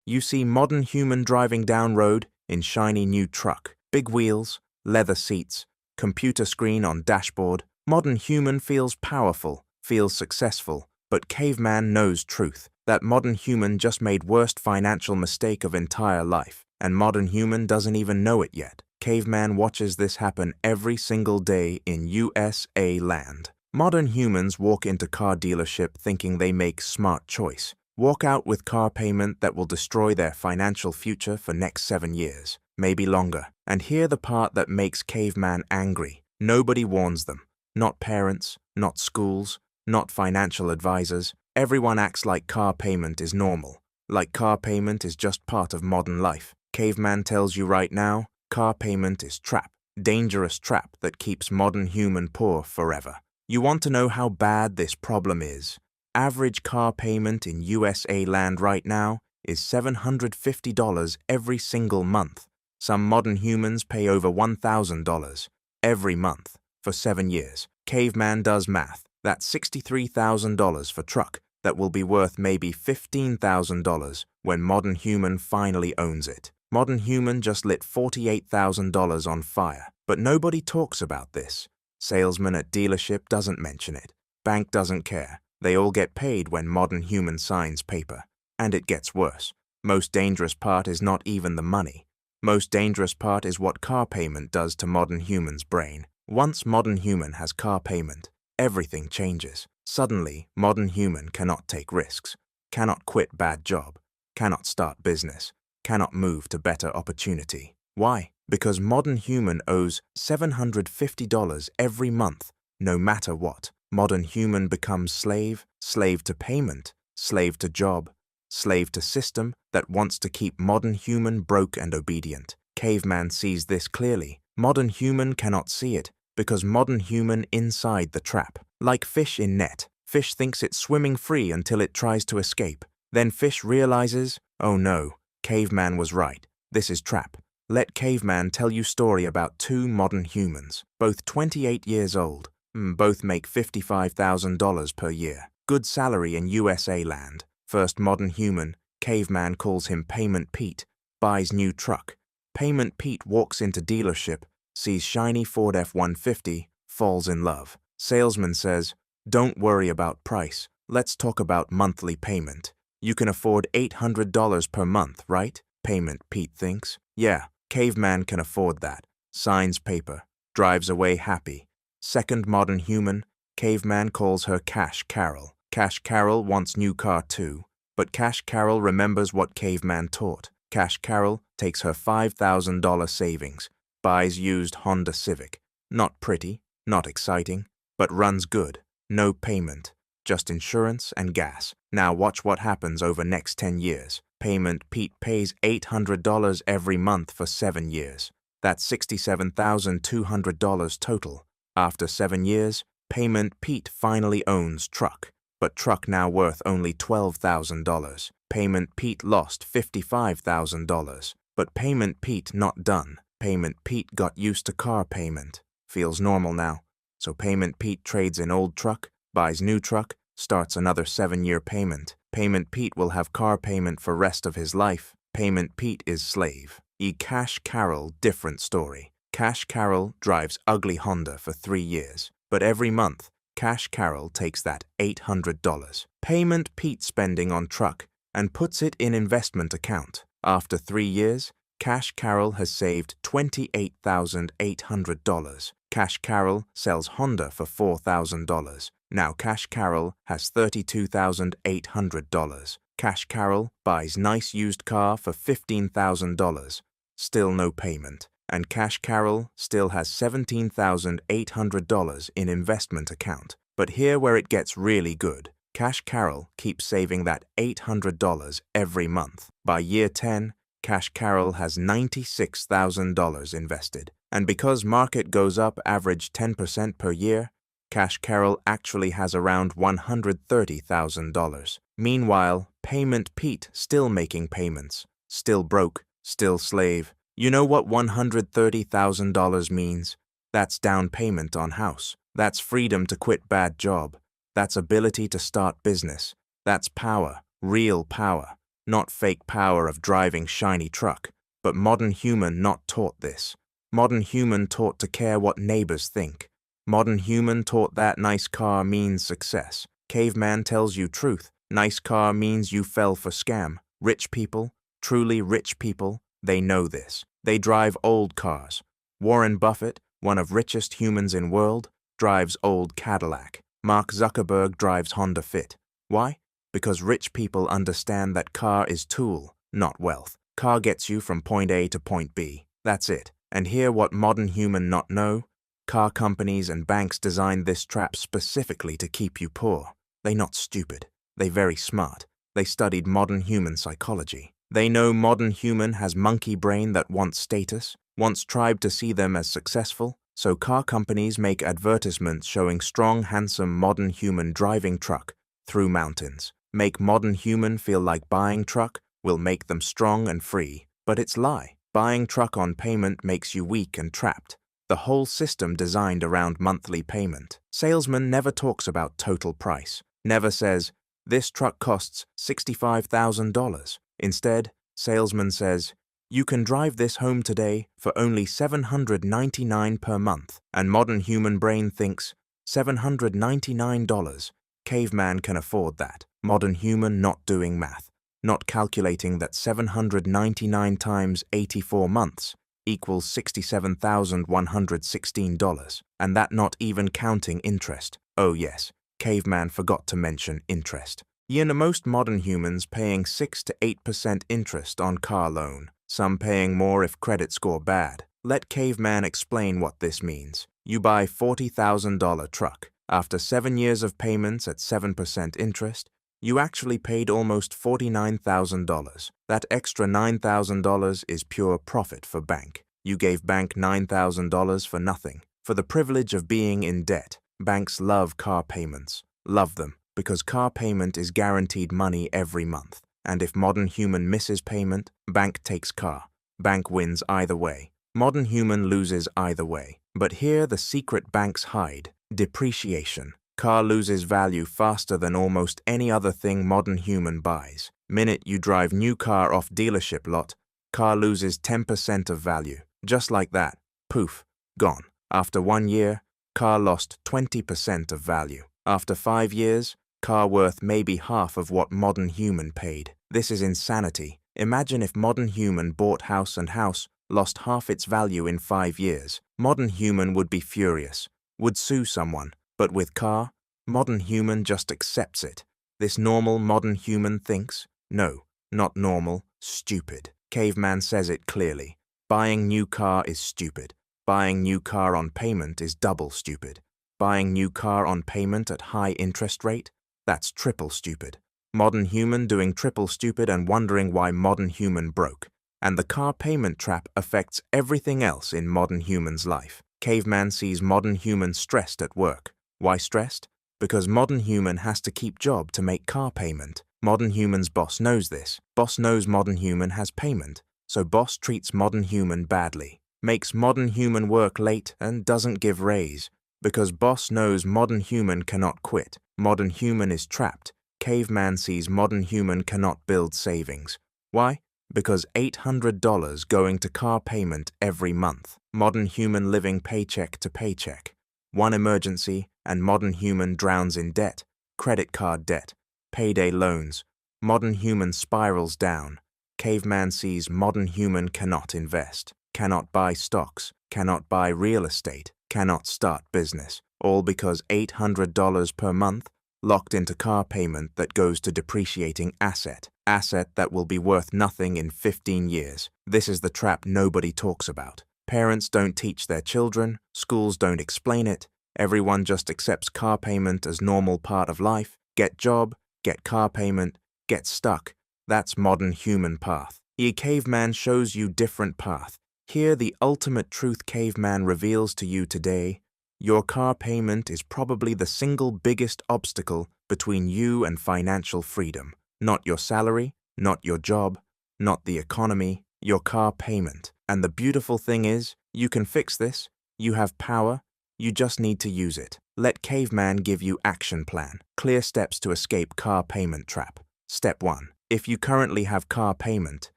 You see modern human driving down road in shiny new truck, big wheels, leather seats, computer screen on dashboard. Modern human feels powerful, feels successful, but caveman knows truth. That modern human just made worst financial mistake of entire life, and modern human doesn't even know it yet. Caveman watches this happen every single day in USA land. Modern humans walk into car dealership thinking they make smart choice. Walk out with car payment that will destroy their financial future for next 7 years, maybe longer. And hear the part that makes caveman angry. Nobody warns them. Not parents, not schools, not financial advisors. Everyone acts like car payment is normal, like car payment is just part of modern life. Caveman tells you right now, car payment is trap, dangerous trap that keeps modern human poor forever. You want to know how bad this problem is? Average car payment in USA land right now is $750 every single month. Some modern humans pay over $1,000 every month for 7 years. Caveman does math. That's $63,000 for truck that will be worth maybe $15,000 when modern human finally owns it. Modern human just lit $48,000 on fire, but nobody talks about this. Salesman at dealership doesn't mention it. Bank doesn't care. They all get paid when modern human signs paper. And it gets worse. Most dangerous part is not even the money. Most dangerous part is what car payment does to modern human's brain. Once modern human has car payment, everything changes. Suddenly, modern human cannot take risks, cannot quit bad job, cannot start business, cannot move to better opportunity. Why? Because modern human owes $750 every month, no matter what. Modern human becomes slave, slave to payment, slave to job, slave to system that wants to keep modern human broke and obedient. Caveman sees this clearly. Modern human cannot see it because modern human inside the trap. Like fish in net. Fish thinks it's swimming free until it tries to escape. Then fish realizes, oh no, caveman was right. This is trap. Let caveman tell you story about two modern humans, both 28 years old. Both make $55,000 per year. Good salary in USA land. First modern human, caveman calls him Payment Pete, buys new truck. Payment Pete walks into dealership, sees shiny Ford F-150, falls in love. Salesman says, don't worry about price. Let's talk about monthly payment. You can afford $800 per month, right? Payment Pete thinks. Yeah, caveman can afford that. Signs paper, drives away happy. Second modern human, caveman calls her Cash Carol. Cash Carol wants new car too, but Cash Carol remembers what caveman taught. Cash Carol takes her $5,000 savings, buys used Honda Civic. Not pretty, not exciting, but runs good. No payment, just insurance and gas. Now watch what happens over next 10 years. Payment Pete pays $800 every month for 7 years. That's $67,200 total. After 7 years, Payment Pete finally owns truck, but truck now worth only $12,000. Payment Pete lost $55,000, but Payment Pete not done. Payment Pete got used to car payment. Feels normal now. So Payment Pete trades in old truck, buys new truck, starts another 7-year payment. Payment Pete will have car payment for rest of his life. Payment Pete is slave. Cash Carol different story. Cash Carol drives ugly Honda for 3 years, but every month, Cash Carol takes that $800. Payment Pete spending on truck and puts it in investment account. After 3 years, Cash Carol has saved $28,800. Cash Carol sells Honda for $4,000. Now Cash Carol has $32,800. Cash Carol buys nice used car for $15,000. Still no payment. And Cash Carol still has $17,800 in investment account. But here where it gets really good. Cash Carol keeps saving that $800 every month. By year 10, Cash Carol has $96,000 invested. And because market goes up average 10% per year, Cash Carol actually has around $130,000. Meanwhile, Payment Pete still making payments, still broke, still slave. You know what $130,000 means? That's down payment on house. That's freedom to quit bad job. That's ability to start business. That's power, real power. not fake power of driving shiny truck, but modern human not taught this. Modern human taught to care what neighbors think. Modern human taught that nice car means success. Caveman tells you truth. Nice car means you fell for scam. Rich people, truly rich people, they know this. They drive old cars. Warren Buffett, one of richest humans in world, drives old Cadillac. Mark Zuckerberg drives Honda Fit. Why? Because rich people understand that car is tool, not wealth. Car gets you from point A to point B. That's it. And hear what modern human not know? Car companies and banks designed this trap specifically to keep you poor. They not stupid. They very smart. They studied modern human psychology. They know modern human has monkey brain that wants status, wants tribe to see them as successful, so car companies make advertisements showing strong, handsome modern human driving truck through mountains. Make modern human feel like buying truck will make them strong and free. But it's lie. Buying truck on payment makes you weak and trapped. The whole system designed around monthly payment. Salesman never talks about total price. Never says, this truck costs $65,000. Instead, salesman says, you can drive this home today for only $799 per month. And modern human brain thinks, $799. Caveman can afford that. Modern human not doing math, not calculating that 799 times 84 months equals $67,116, and that not even counting interest. Oh yes, Caveman forgot to mention interest. Most modern humans paying 6 to 8% interest on car loan, some paying more if credit score bad. Let Caveman explain what this means. You buy $40,000 truck. After 7 years of payments at 7% interest, you actually paid almost $49,000. That extra $9,000 is pure profit for bank. You gave bank $9,000 for nothing, for the privilege of being in debt. Banks love car payments. Love them, because car payment is guaranteed money every month. And if modern human misses payment, bank takes car. Bank wins either way. Modern human loses either way. But here the secret banks hide. Depreciation. Car loses value faster than almost any other thing modern human buys. Minute you drive new car off dealership lot, car loses 10% of value. Just like that, poof, gone. After 1 year, car lost 20% of value. After 5 years, car worth maybe half of what modern human paid. This is insanity. Imagine if modern human bought house and house lost half its value in 5 years. Modern human would be furious, would sue someone. But with car, modern human just accepts it. This normal modern human thinks, no, not normal, stupid. Caveman says it clearly. Buying new car is stupid. Buying new car on payment is double stupid. Buying new car on payment at high interest rate, that's triple stupid. Modern human doing triple stupid and wondering why modern human broke. And the car payment trap affects everything else in modern human's life. Caveman sees modern human stressed at work. Why stressed? Because modern human has to keep job to make car payment. Modern human's boss knows this. Boss knows modern human has payment, so boss treats modern human badly. Makes modern human work late and doesn't give raise. Because boss knows modern human cannot quit. Modern human is trapped. Caveman sees modern human cannot build savings. Why? Because $800 going to car payment every month. Modern human living paycheck to paycheck. One emergency, and modern human drowns in debt, credit card debt, payday loans. Modern human spirals down. Caveman sees modern human cannot invest, cannot buy stocks, cannot buy real estate, cannot start business, all because $800 per month locked into car payment that goes to depreciating asset that will be worth nothing in 15 years. This is the trap nobody talks about. Parents don't teach their children, schools don't explain it, everyone just accepts car payment as normal part of life. Get job, get car payment, get stuck. That's modern human path. Here Caveman shows you different path. Here the ultimate truth Caveman reveals to you today. Your car payment is probably the single biggest obstacle between you and financial freedom. Not your salary, not your job, not the economy, your car payment. And the beautiful thing is, you can fix this. You have power. You just need to use it. Let Caveman give you action plan. Clear steps to escape car payment trap. Step 1. If you currently have car payment,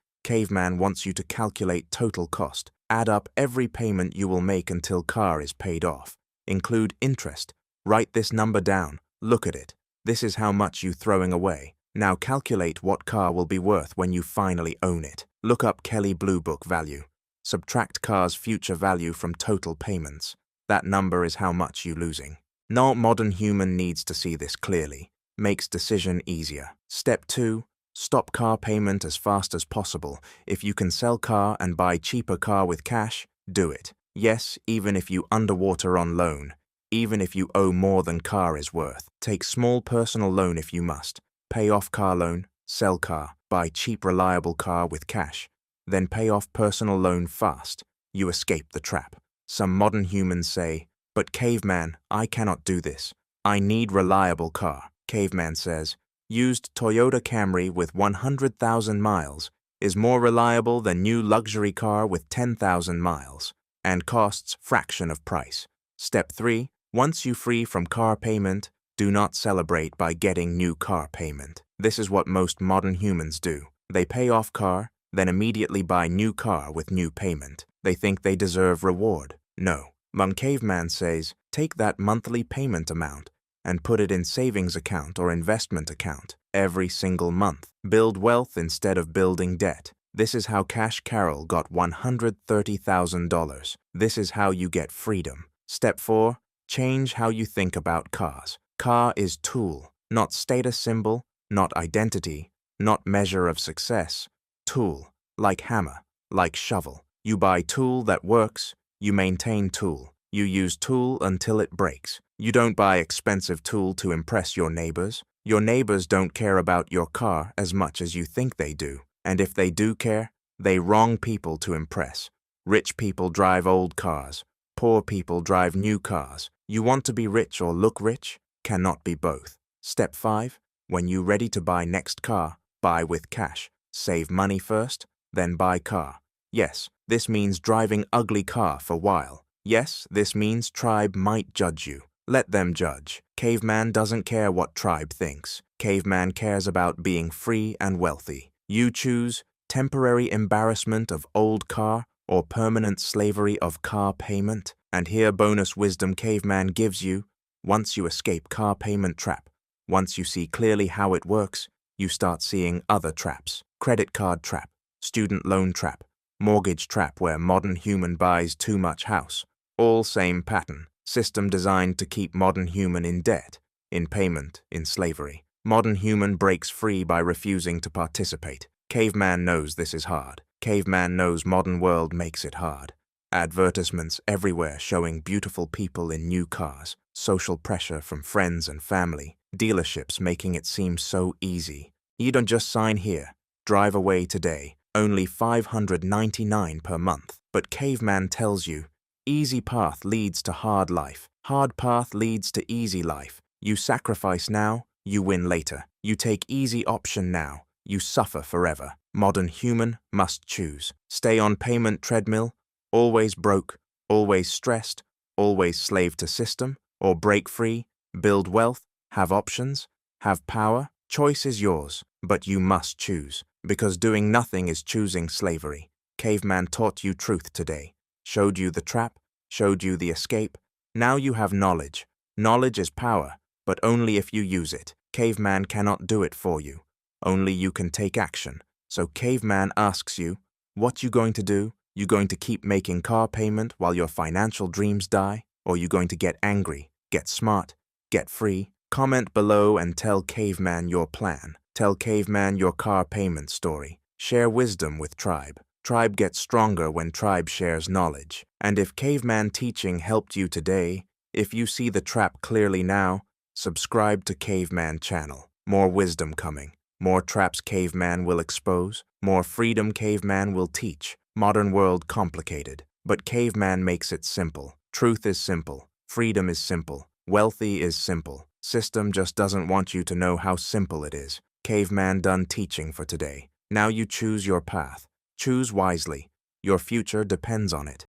Caveman wants you to calculate total cost. Add up every payment you will make until car is paid off. Include interest. Write this number down. Look at it. This is how much you're throwing away. Now calculate what car will be worth when you finally own it. Look up Kelly Blue Book value. Subtract car's future value from total payments. That number is how much you're losing. No modern human needs to see this clearly. Makes decision easier. Step 2. Stop car payment as fast as possible. If you can sell car and buy cheaper car with cash, do it. Yes, even if you underwater on loan. Even if you owe more than car is worth. Take small personal loan if you must. Pay off car loan, sell car, buy cheap reliable car with cash. Then pay off personal loan fast. You escape the trap. Some modern humans say, "But Caveman, I cannot do this. I need reliable car." Caveman says, used Toyota Camry with 100,000 miles is more reliable than new luxury car with 10,000 miles and costs fraction of price. Step 3. Once you free from car payment, do not celebrate by getting new car payment. This is what most modern humans do. They pay off car, then immediately buy new car with new payment. They think they deserve reward. No. Caveman says, take that monthly payment amount and put it in savings account or investment account every single month. Build wealth instead of building debt. This is how Cash Carroll got $130,000. This is how you get freedom. Step 4. Change how you think about cars. Car is tool, not status symbol, not identity, not measure of success. Tool, like hammer, like shovel. You buy tool that works, you maintain tool. You use tool until it breaks. You don't buy expensive tool to impress your neighbors. Your neighbors don't care about your car as much as you think they do. And if they do care, they wrong people to impress. Rich people drive old cars. Poor people drive new cars. You want to be rich or look rich? Cannot be both. Step 5. When you're ready to buy next car, buy with cash. Save money first, then buy car. Yes, this means driving ugly car for while. Yes, this means tribe might judge you. Let them judge. Caveman doesn't care what tribe thinks. Caveman cares about being free and wealthy. You choose temporary embarrassment of old car or permanent slavery of car payment. And here bonus wisdom Caveman gives you. Once you escape car payment trap, once you see clearly how it works, you start seeing other traps. Credit card trap, student loan trap, mortgage trap where modern human buys too much house. All same pattern. System designed to keep modern human in debt, in payment, in slavery. Modern human breaks free by refusing to participate. Caveman knows this is hard. Caveman knows modern world makes it hard. Advertisements everywhere showing beautiful people in new cars. Social pressure from friends and family. Dealerships making it seem so easy. You don't just sign here. Drive away today. Only $599 per month. But Caveman tells you, easy path leads to hard life. Hard path leads to easy life. You sacrifice now, you win later. You take easy option now, you suffer forever. Modern human must choose. Stay on payment treadmill, always broke, always stressed, always slave to system, or break free, build wealth, have options, have power. Choice is yours, but you must choose, because doing nothing is choosing slavery. Caveman taught you truth today. Showed you the trap, showed you the escape. Now you have knowledge. Knowledge is power, but only if you use it. Caveman cannot do it for you. Only you can take action. So Caveman asks you, what you going to do? You going to keep making car payment while your financial dreams die? Or you going to get angry, get smart, get free? Comment below and tell Caveman your plan. Tell Caveman your car payment story. Share wisdom with tribe. Tribe gets stronger when tribe shares knowledge. And if Caveman teaching helped you today, if you see the trap clearly now, subscribe to Caveman channel. More wisdom coming. More traps Caveman will expose. More freedom Caveman will teach. Modern world complicated, but Caveman makes it simple. Truth is simple. Freedom is simple. Wealthy is simple. System just doesn't want you to know how simple it is. Caveman done teaching for today. Now you choose your path. Choose wisely. Your future depends on it.